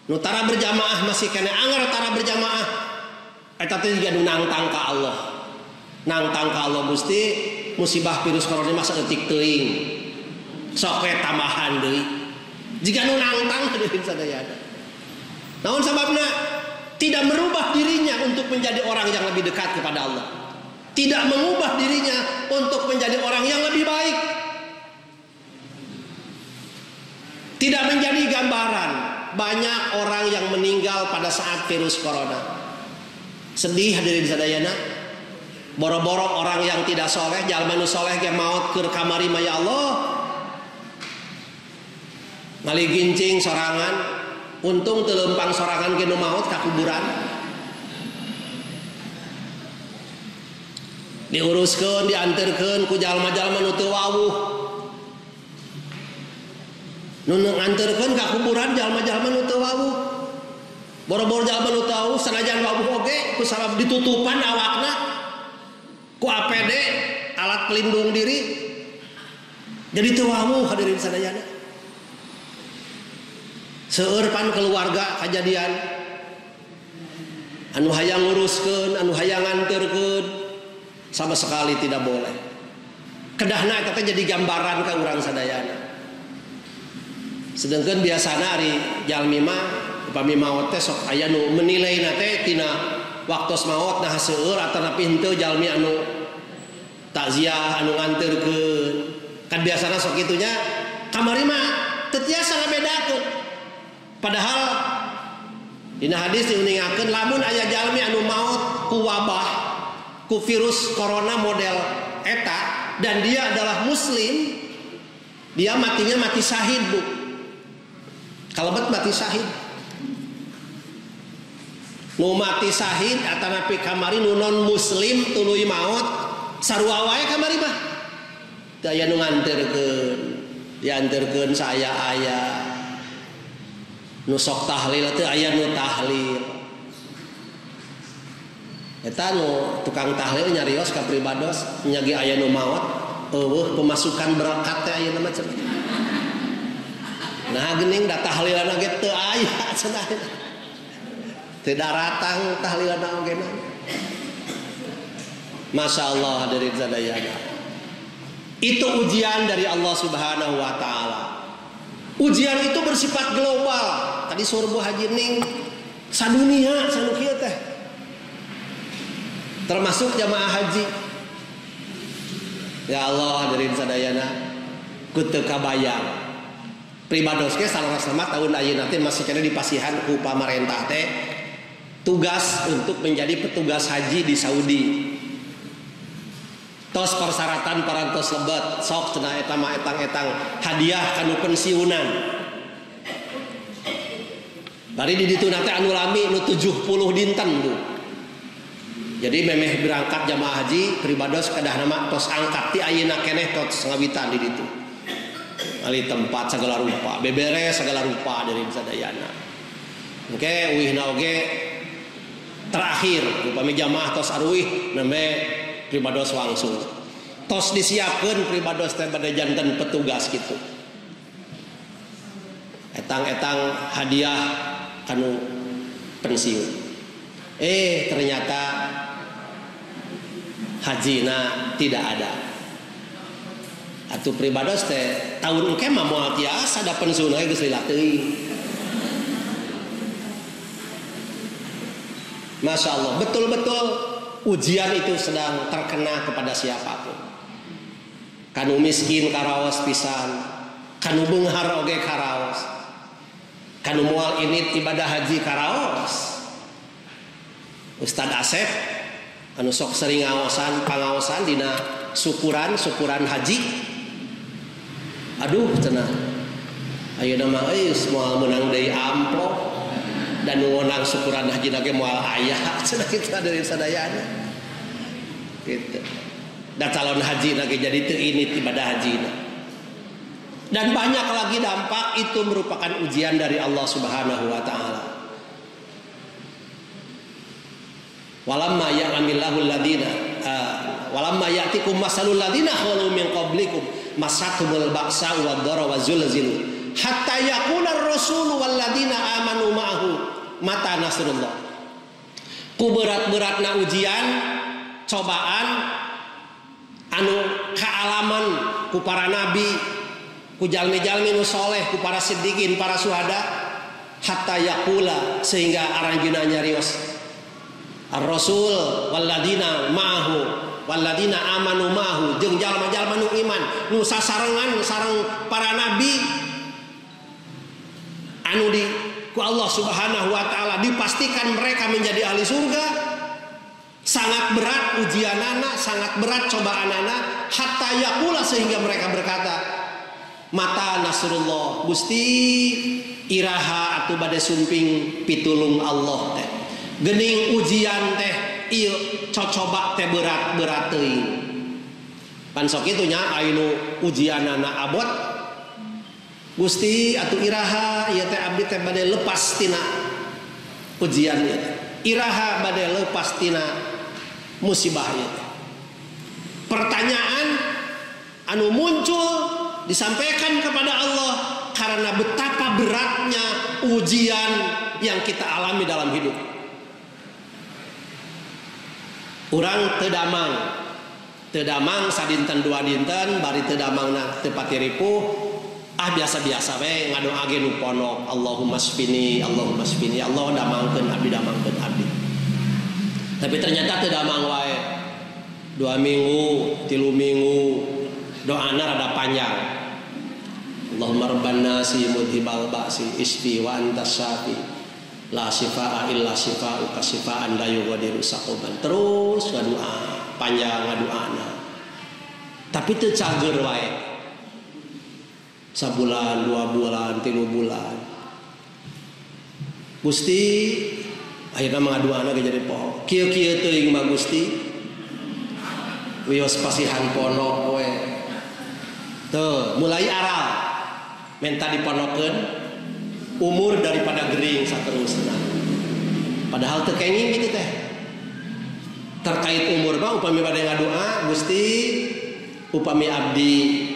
Nu tara berjamaah masih kena anger tara berjamaah eta teh juga nu nangtang ka Allah. Nangtang ka Allah Gusti musibah virus corona mah saeutik teuing. Sok we tambahan deui. Jika nu nangtang deui sadayana. Naon sababna? Tidak merubah dirinya untuk menjadi orang yang lebih dekat kepada Allah. Tidak mengubah dirinya untuk menjadi orang yang lebih baik. Tidak menjadi gambaran banyak orang yang meninggal pada saat virus corona. Sedih hadirin sadayana. Boro-boro orang yang tidak soleh, jalma nu soleh ge maot keur kamari mah ya Allah. Ngali gincing sorangan, untung teu leumpang sorangan ge nu maot ka kuburan. Diuruskeun, dianterkeun ku jalma-jalma nu teu wawuh. Nu nganterkeun ka kuburan jalma-jalma nu teu wawuh. Boro-boro jalma nu teu wawuh sanajan wawuh oge ku sabab ditutupan awakna ku APD alat pelindung diri. Jadi teu wawuh hadirin sadayana. Seueur pan keluarga kajadian anu hayang nguruskeun, anu hayang nganterkeun sama sekali tidak boleh. Kedahna eta teh jadi gambaran ka urang sadayana. Sedangkan biasana ari jalmi mah upami maot teh sok aya nu menilaina teh tina waktos maot nah seueur atanapi henteu jalmi anu takziah anu nganterkeun. Kan biasana sok kitunya kamari mah teu tiasa ngabedakeun. Padahal dina hadis diuningakeun lamun aya jalmi anu maot ku wabah ku virus corona model eta dan dia adalah muslim, Dia matinya mati syahid, Bu. Kalebet mati syahid. Nu mati syahid atanapi kamari nu non muslim tuluy maut sarua wae kamari mah. Teu aya nu nganterkeun. Dianterkeun saya aya. Nu sok tahlil teu aya nu tahlil. Eta nu tukang tahlil nyarios ka pribados nyagi aya nu maot eueuh pemasukan berkat teh ayeuna mah cenah. Nah geuning da tahlilan ge teu aya cenah. Teu daratang tahlilan oge na. Masyaallah hadirin sadayana. Itu ujian dari Allah Subhanahu wa taala. Ujian itu bersifat global. Tadi surbu haji ning sadunia sanu kieu teh. Termasuk jamaah haji. Ya Allah hadirin sadayana, kudu kabayang. Pribados ge salaras mah tahun ayeuna teh masih kana dipasihan ku pamarentah teh tugas untuk menjadi petugas haji di Saudi. Tos persyaratan parantos lebet sok cenah eta mah etang-etang hadiah kanu pensiunan. Bari di ditu teh anu lami nu 70 dinten, Bu. Jadi memeh berangkat jamaah haji pribados kedah nama tos angkat ti ayeuna keneh tos ngawitan di ditu. Ali tempat segala rupa, beberes segala rupa dari sadayana. Oke, uihna oge terakhir upami jamaah tos aruih nembe pribados langsung. Tos disiapkeun pribados teh bade janten petugas kitu. Etang-etang hadiah kanu pensiun. Ternyata hajina tidak ada. Atuh pribados teh tahun engke mah moal tiasa da pensiun we geus lila teuing. Masya Allah, betul-betul ujian itu sedang terkena kepada siapapun. Kanu miskin karaos pisan, kanu beunghar oge karaos, kanu moal init ibadah haji karaos. Ustad Asep anu sok sering pangaosan dina syukuran haji. Aduh cenah ayeuna mah moal meunang deui amplop dan ngonang syukuran haji na ge moal aya cenah kitu dari sadayana gitu. Da calon haji na ge jadi teu init ibadah hajina. Dan banyak lagi dampak itu merupakan ujian dari Allah Subhanahu wa taala. Walamma ya'lamillahu alladina walamma ya'tikum masalul ladina khalu min qablikum masatumul ba'sa wad-dharra wazulzilu hatta yaqula ar-rasulu wal ladina amanu ma'ahu mata nasrullah. Ku berat-beratna ujian cobaan anu kaalaman ku para nabi, ku jalmi-jalmi nu soleh, ku para siddiqin, para syuhada, hatta yaqula sehingga aranjeunna nyarios ar-rasul walladina ma'ahu walladina amanu ma'ahu jeung jalma-jalma nu iman nu sasarengan sareng para nabi anu di ku Allah Subhanahu wa taala dipastikan mereka menjadi ahli surga. Sangat berat ujianana, sangat berat cobaanana, hatta yaqula sehingga mereka berkata mata nasrullah, Gusti iraha atuh bade sumping pitulung Allah teh. Gening ujian teh ieu cocoba teh berat-berat teuing. Pan sok kitu nya anu ujianana abot. Gusti atuh iraha ieu teh abdi teh bade lepas tina ujian ieu teh. Iraha bade lepas tina musibah ieu teh. Pertanyaan anu muncul disampaikan kepada Allah karena betapa beratnya ujian yang kita alami dalam hidup. Urang teu damang sadinten dua dinten bari teu damangna teu pati ripuh biasa-biasa we ngadoa ge nu ponok Allahumma shfini Allah damangkeun abdi tapi ternyata teu damang wae 2 minggu 3 minggu doana rada panjang. Allahumma rabban nasi mudhibal ba'si isfi wa antas syafi la shifaa illa shifauka shifaan la yughadiru saqaban. Terus ngadua panjang ngaduana tapi teu cager wae. Sabulan, 2 bulan, 3 bulan. Gusti akhirnya mengaduan ke jadi poho. Kieu-kieu teuing mah Gusti. Wios pasihan ponok we. Tuh, mulai aral. Menta diponokeun umur daripada gering saterusna. Padahal teu kenging gitu teh. Terkait umur mah upami bade ngadoa, Gusti upami abdi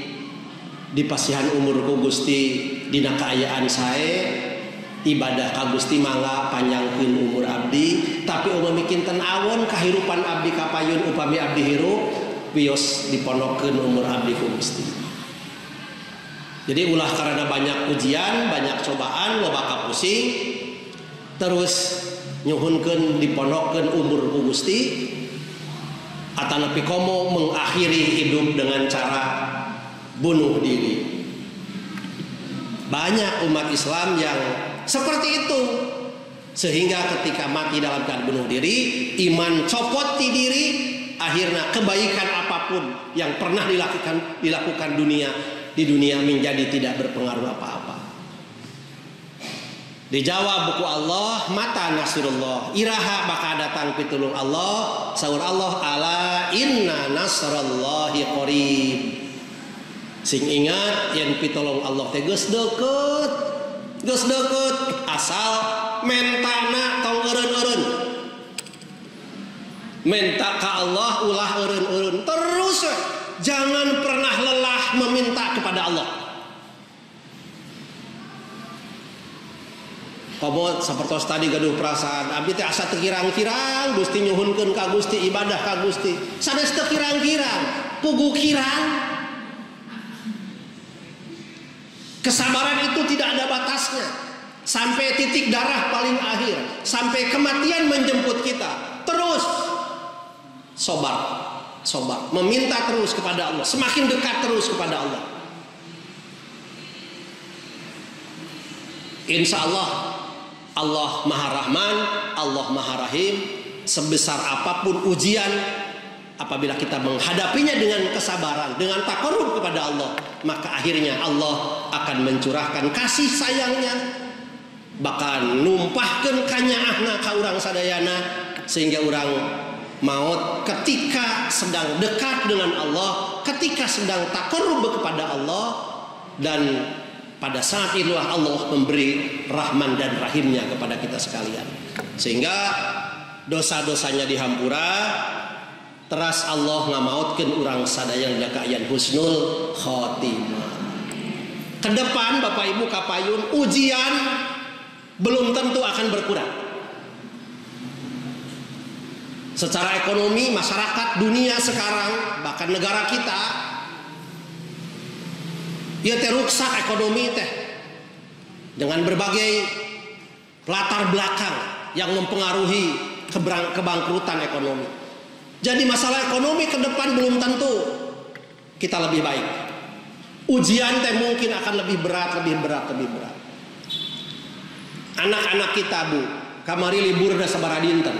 dipasihan umurku Gusti dina kaayaan sae ibadah ka Gusti mangga panjangkeun umur abdi, tapi upami kinten awon kahirupan abdi kapayun upami abdi hirup wios diponokkeun umur abdi ku Gusti. Jadi ulah karena banyak ujian, banyak cobaan, loba kapusing terus nyuhunkeun diponokkeun umur ku Gusti atanapi komo mengakhiri hidup dengan cara bunuh diri. Banyak umat Islam yang seperti itu, sehingga ketika mati dalam keadaan bunuh diri, iman copot di diri, akhirnya kebaikan apapun yang pernah dilakukan di dunia menjadi tidak berpengaruh apa-apa. Dijawab buku Allah, mata nasrullah, iraha bakal datang pitulung Allah. Saur Allah, ala inna nasrallahi qarib. Sing ingat yang pitulung Allah teh geus deukeut. Geus deukeut, asal mentana tong eureun-eureun. Menta ka Allah ulah eureun-eureun terus. Jangan pernah lelah meminta kepada Allah. Komo sapertos tadi gaduh perasaan, abdi teh asa teu kirang-kirang Gusti nyuhunkeun ka Gusti ibadah ka Gusti. Sanes teu kirang-kirang, pugu kirang. Kesabaran itu tidak ada batasnya. Sampai titik darah paling akhir, sampai kematian menjemput kita. Terus sobar, meminta terus kepada Allah, semakin dekat terus kepada Allah. Insya Allah, Allah Maha Rahman, Allah Maha Rahim. Sebesar apapun ujian, apabila kita menghadapinya dengan kesabaran, dengan taqarrub kepada Allah, maka akhirnya Allah akan mencurahkan kasih sayangnya, bahkan numpahkeun kanyaahna ka urang sadayana, sehingga urang maut ketika sedang dekat dengan Allah, ketika sedang taqarrub kepada Allah, dan pada saat itulah Allah memberi rahman dan rahimnya kepada kita sekalian, sehingga dosa-dosanya dihampura. Teras Allah ngamautkeun urang sadaya dakayan husnul khotimah. Ke depan Bapak Ibu kapayun, ujian belum tentu akan berkurang. Secara ekonomi masyarakat dunia sekarang, bahkan negara kita, ieu teh ruksak ekonomi teh dengan berbagai latar belakang yang mempengaruhi kebangkrutan ekonomi. Jadi masalah ekonomi ke depan belum tentu kita lebih baik. Ujian teh mungkin akan lebih berat. Anak-anak kita Bu, kamari libur da sabaraha dinten.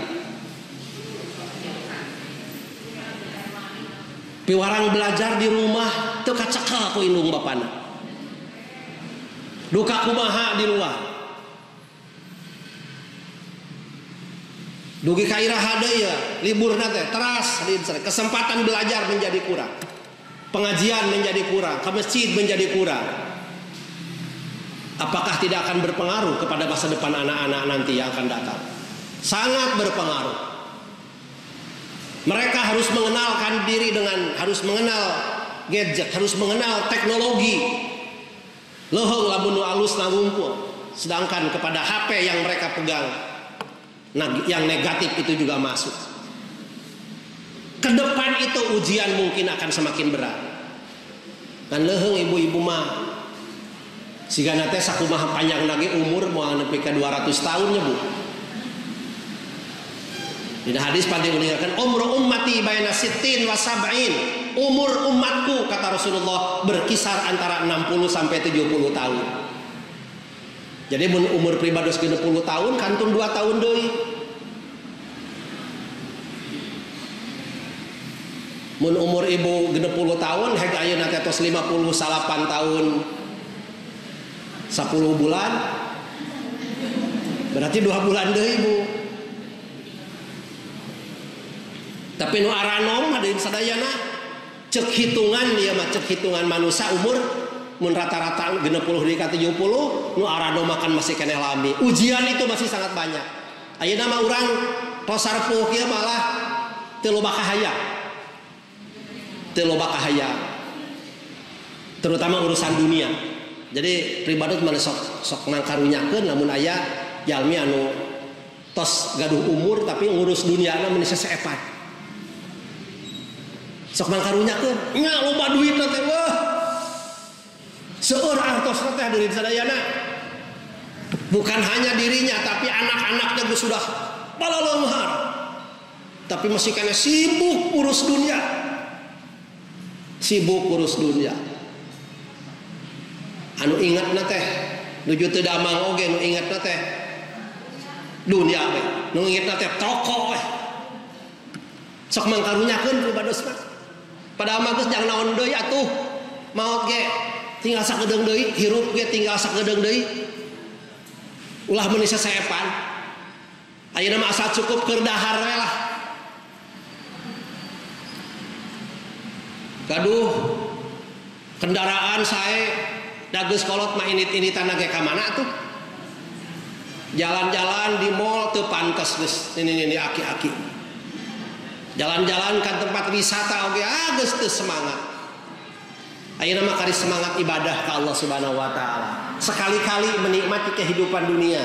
Piwarang belajar di rumah teu kacekel ku indung bapana. Duka kumaha di luar. Dugi kairaha deui ya, liburna teh teras kesempatan belajar menjadi kurang. Pengajian menjadi kurang, ke masjid menjadi kurang. Apakah tidak akan berpengaruh kepada masa depan anak-anak nanti yang akan datang? Sangat berpengaruh. Mereka harus mengenalkan diri harus mengenal gadget, harus mengenal teknologi. Leuheung lamun alus ngungkul. Sedangkan kepada HP yang mereka pegang, yang negatif itu juga masuk. Ke depan itu ujian mungkin akan semakin berat. Dan leuheung ibu-ibu mah sigana teh sakumaha panjang lagi umur moal nepi ka 200 tahunnya Bu. Di hadis pada meninggalkan umur ummati baina sittin wa sab'in. Umur umatku kata Rasulullah berkisar antara 60 sampai 70 tahun. Jadi umur pribadi 60 tahun kantun 2 tahun deui. Mun umur ibu 60 tahun heg ayeuna teh tos 58 tahun. 10 bulan berarti 2 bulan deui Bu. Tapi nu aranom ada di sadayana cek hitungan dia mah cek hitungan manusia umur mun rata-rata 60 deui ka 70 nu aranom makan masih keneh lami. Ujian itu masih sangat banyak. Ayeuna mah urang tos sarpuh kieu malah teu loba kahaya. Teu loba kahaya. Terutama urusan dunia. Jadi pribadi mana sok nangkarunyakeun lamun aya jalmi anu tos gaduh umur tapi ngurus duniana mun seseepan. Sok mangkarunyakeun nya loba duitna teh wah seueur artosna teh dari sadayana bukan hanya dirinya tapi anak-anaknya juga sudah balaleunghar tapi masih kena sibuk urus dunia anu ingatna teh nuju teu damang oge nu ingatna teh dunia we nu ingatna teh toko we sok mangkarunyakeun rubados mah padahal mah geus jang naon deui atuh maot ge tinggal sakedeung deui hirup ge tinggal sakedeung deui ulah meuni sasaepan ayeuna mah asal cukup keur dahar we lah gaduh kendaraan sae da geus kolot mah init-initan ge ka mana tuh jalan-jalan di mall teu pantes geus ini aki-aki jalan-jalan ke tempat wisata oke geus teu semangat ayeuna mah kari semangat ibadah ka Allah Subhanahu wa taala sekali-kali menikmati kehidupan dunia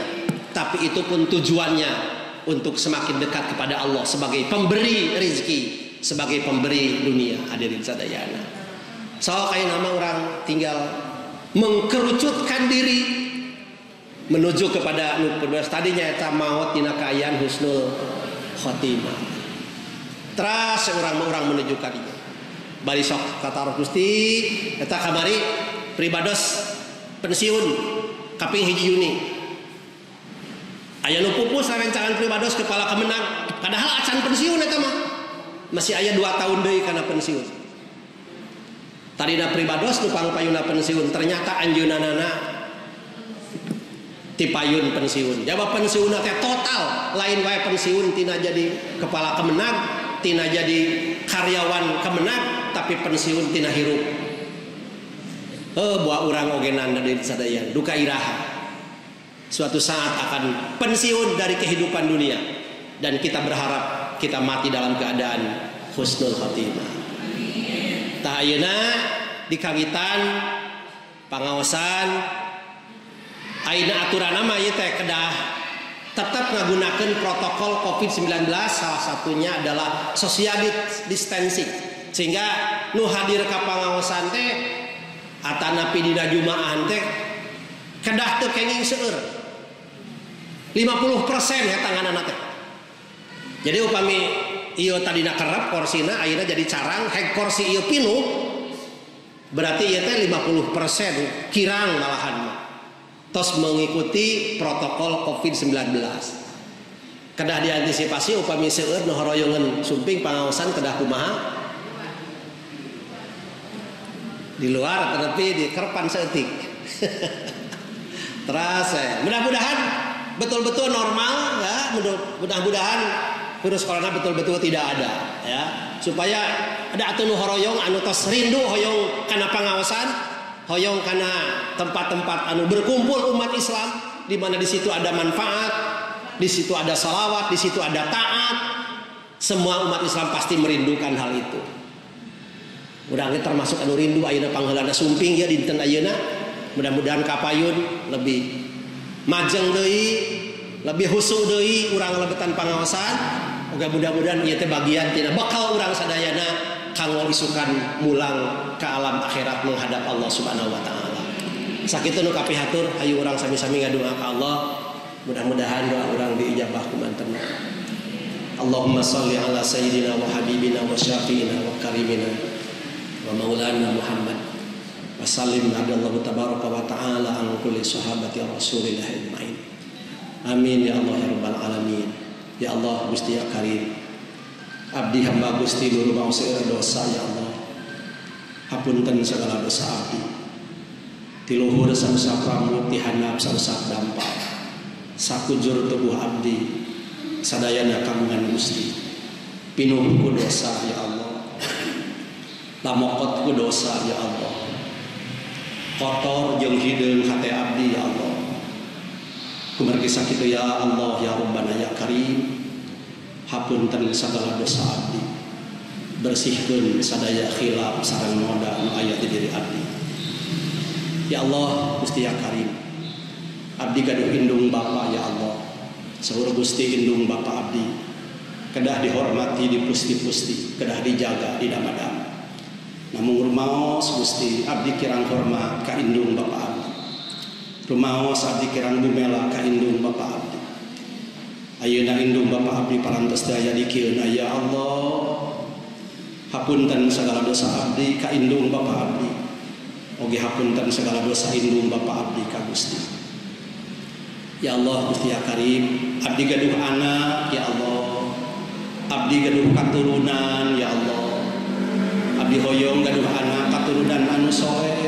tapi itu pun tujuannya untuk semakin dekat kepada Allah sebagai pemberi rezeki sebagai pemberi dunia hadirin sadayana so ayeuna mah urang tinggal mengkerucutkan diri menuju kepada nu tadinya eta maut dina kaayaan husnul khotimah. Teras orang menuju ka dieu. Bari sok kataroh Gusti eta kamari pribados pensiun kaping 1 Juni. Aya nu pupus rancangan pribados kepala kemenang padahal acan pensiun eta mah. Masih aya 2 tahun deui kana pensiun. Tarina pribados nu pangpayuna pensiun ternyata anjeunanana ti payun pensiun. Jaba pensiunna teh total lain wae pensiun tina jadi kepala kemenang tina jadi karyawan kemenang tapi pensiun tina hirup buah urang oge nanda di sadaya duka iraha suatu saat akan pensiun dari kehidupan dunia dan kita berharap kita mati dalam keadaan husnul khotimah. Tah ayeuna di kawitan pangaosan ayeuna aturanna mah ieu teh kedah tetap menggunakan protokol COVID-19 salah satunya adalah social distancing sehingga nu hadir ka pangaosan teh atanapi dina jumaahan teh kedah teu kenging seueur 50% ya tanganana teh jadi upami ieu tadina kerep porsina ayeuna jadi carang hek kursi ieu pinuh berarti ieu teh 50% kirang malahan tos mengikuti protokol COVID-19 kedah diantisipasi upami seueur nu horoyongan sumping pangaosan kedah kumaha di luar tetapi di kerpan seetik terus mudah-mudahan betul-betul normal ya mudah-mudahan virus corona betul-betul tidak ada ya supaya ada atuh nu horoyong anu tos rindu hoyong kana pangaosan hoyong karena tempat-tempat anu berkumpul umat Islam di mana di situ ada manfaat, di situ ada salawat, di situ ada taat. Semua umat Islam pasti merindukan hal itu. Mudah-mudahan termasuk anu rindu ayeuna pangheulana sumping ya dinten ayeuna. Mudah-mudahan kapayun lebih majeng deui, lebih husuk deui urang lebetan pangaosan. Mudah-mudahan ieu teh bagian tina bekal urang sadayana kanggo isukan mulang ke alam akhirat menghadap Allah Subhanahu wa taala. Sakitu nu kapihatur ayo urang sami-sami ngadoa ka Allah mudah-mudahan doa urang diijabah kumanten. Allahumma shalli ala sayyidina wa habibina wa syafiina wa karimina wa maulana Muhammad wa sallim adallahu tabaraka wa taala an kulli sahabati Rasulillah ajmain. Amin ya Allah ya rabbal alamin. Ya Allah Gusti ya Karim. Abdi hamba Gusti nuru mausir dosa ya Allah. Hapunten segala dosa abdi. tiluhur sarusak rambut tihandap sarusak dampak sakujur tubuh abdi sadayana kagungan Gusti pinuh ku dosa ya Allah lamokot ku dosa ya Allah kotor jeung hideung hate abdi ya Allah kumargi sakitu ya Allah ya Rabbana ya Karim hapunten sagala dosa abdi bersihkeun sadaya khilaf sareng noda nu aya di diri abdi ya Allah Gusti ya Karim abdi gaduh indung Bapa ya Allah saur Gusti indung Bapa abdi kedah dihormati dipusti-pusti kedah dijaga didam-dam namun rumaos Gusti abdi kirang hormat ka indung Bapa abdi rumaos abdi kirang bumela ka indung Bapa abdi ayeuna indung Bapa abdi parantos daya dikieun ya Allah hapunten segala dosa abdi ka indung Bapa abdi oge hapunten segala dosa indung Bapa abdi ka Gusti ya Allah Gusti ya Karim abdi gaduh anak ya Allah abdi gaduh katurunan ya Allah abdi hoyong gaduh anak katurunan anu soleh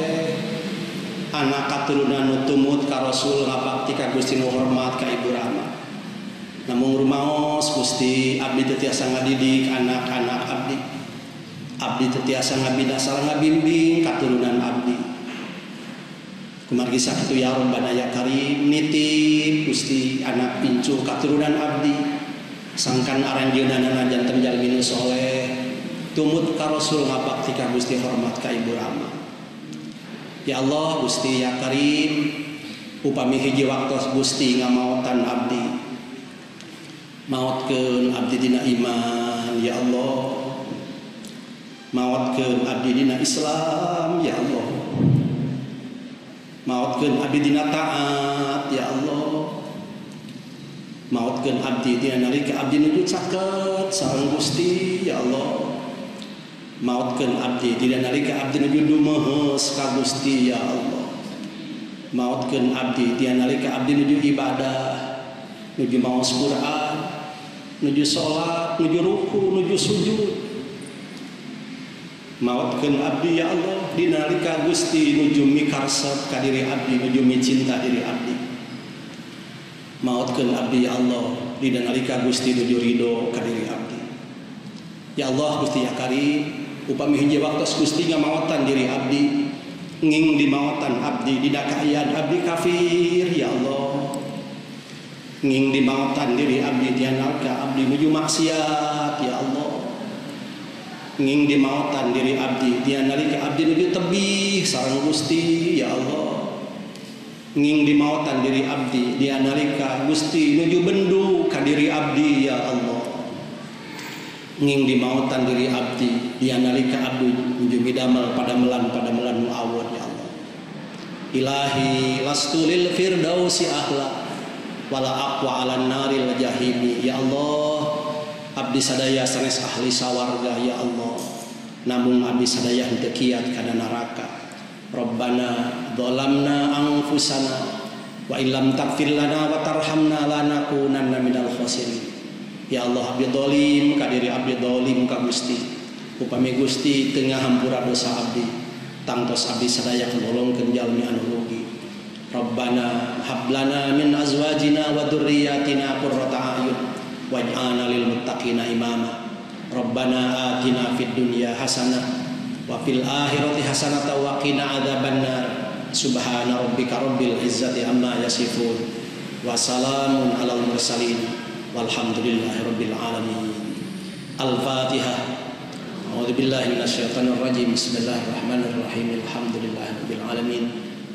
anak katurunan nu tumut ka Rasul ngabakti ka Gusti nu hormat ka Ibu Rama namun rumaos Gusti abdi teu tiasa ngadidik anak-anak abdi teu tiasa ngabina sareng ngabimbing katurunan abdi kumargi sakitu ya Rabbana ya Karim nitip Gusti anak pincu katurunan abdi sangkan aranjeunana janten jalmi nu soleh tumut ka Rasul ngabakti ka Gusti hormat ka Ibu Rama ya Allah Gusti ya Karim upami hiji waktu Gusti ngamaotan abdi maotkeun abdi dina iman ya Allah maotkeun abdi dina Islam ya Allah maotkeun abdi dina taat ya Allah maotkeun abdi dina nalika abdi nuju caket sareng Gusti ya Allah maotkeun abdi dina nalika abdi nuju dumeheus ka Gusti ya Allah maotkeun abdi dina nalika abdi nuju ibadah nuju maos Quran nuju salat nuju ruku nuju sujud maotkeun abdi ya Allah dina nalika Gusti nuju mikarsep ka diri abdi nuju micinta diri abdi maotkeun abdi ya Allah dina nalika Gusti nuju ridho ka diri abdi ya Allah Gusti ya Karim upami hiji waktu Gusti ngamaotan diri abdi nging dimaotan abdi dina kaayaan abdi kafir ya Allah nging dimaotan diri abdi dianalka abdi nuju maksiat ya Allah nging dimaotan diri abdi dianalika abdi nuju tebih sareng Gusti ya Allah nging dimaotan diri abdi dianalika Gusti nuju bendu ka diri abdi ya Allah nging dimautan diri abdi dianalika abdi nuju midamel pada melan nu awon ya Allah ilahi lastu lil firdausi ahla wala aqwa alan naril jahimi ya Allah abdi sadaya sanes ahli sawarga ya Allah namun abdi sadaya henteu kiat kana neraka Rabbana dzalamna anfusana wa illam taghfir lana wa tarhamna lanakunanna minal khasirin ya Allah abdi dolim ka diri abdi dolim ka Gusti upami Gusti teu ngahampura dosa abdi tangtos abdi sadaya nolongkeun jalmi anu rugi Rabbana hablana min azwajina wa dzurriyyatina qurrata a'yun waj'alna lil muttaqina imama Rabbana atina fid dunya hasanah wa fil akhirati hasanatan wa qina adzabannar subhana rabbika rabbil izzati amma yasifun wa salamun alal mursalin walhamdulillahi rabbil alamin. Al-Fatihah. A'udzu billahi minasyaitonir rajim. Bismillahirrahmanirrahim. Alhamdulillahi rabbil alamin.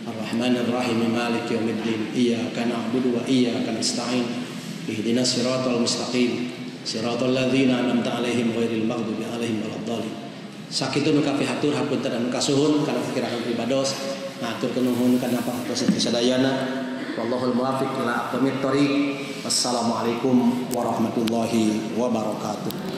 Arrahmanir rahim. Maliki yaumiddin. Iyyaka na'budu wa iyyaka nasta'in. Ihdinas siratal mustaqim. Siratal ladzina an'amta 'alaihim ghairil maghdubi 'alaihim waladdallin. Sakitu nu kapihatur hapunten anu kasuhun kana pikiran pribados. Ngaturkeun nuhun kana pahartos sadayana. Wallahul muwaffiq ila aqwamit thoriq. Wassalamualaikum warahmatullahi wabarakatuh.